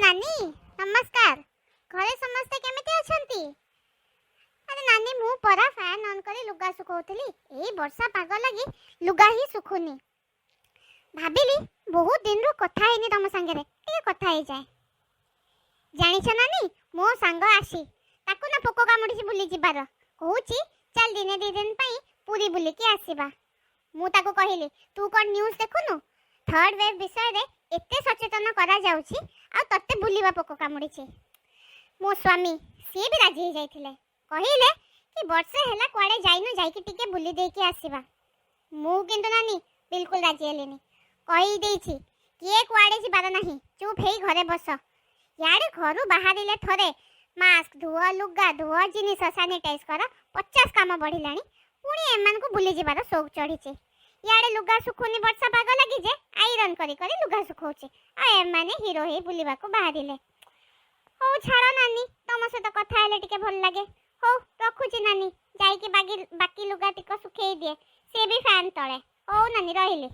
नानी नमस्कार। घरे समस्ते केमिति अछंती? अरे नानी मु परा फैन ऑन करी लुगा सुखौतली। ए वर्षा पाग लगी लुगा ही सुखुनी। भाबिली बहुत दिन रु कथा हेनी तम संगे रे टे कथा हे जाए। जानिछ नानी मो संग आसी ताकू ना पोको कामुडी बुली जिबार कहूची चल दिने दी दिन पई पूरी बुली के आसीबा। मु ताकू कहिली तू कोन न्यूज़ देखुनु थर्ड वेव विषय रे एते सचेतन करा जाउची आ तत्ते बुलीबा पोको कामुडीची। मो स्वामी सी भी राजी हो जाइथिले कहिले कि वर्षे हेला कुआडे जाइनु जाइकि टिके बुली देके आसीबा। मु किंतु नानी बिल्कुल राजी हेलेनी कहि देछि किए कुआडे जिबार नाही चुप हेई घरे बस। याडे घरु बाहरिले थरे मास्क धुआ लुगा धुआ जिनिस सैनिटाइज कर 50 काम बढ़िलानी पुणी एमान को बुली जिबार शौक चढ़ीचे। याडे लुगा सुखुनी वर्षा पाग लगी जे आयरन करी करी लुगा सुखौचे आ एमाने हीरो हे बुलीबा को बाहरिले। हो छाड़ो नानी तम सहित कथा हेले टिके भल लागे। हो रखुची नानी जाइके बाकी लुगा टिक सुखेई दिए से भी फैन तळे। हो नानी रहिले।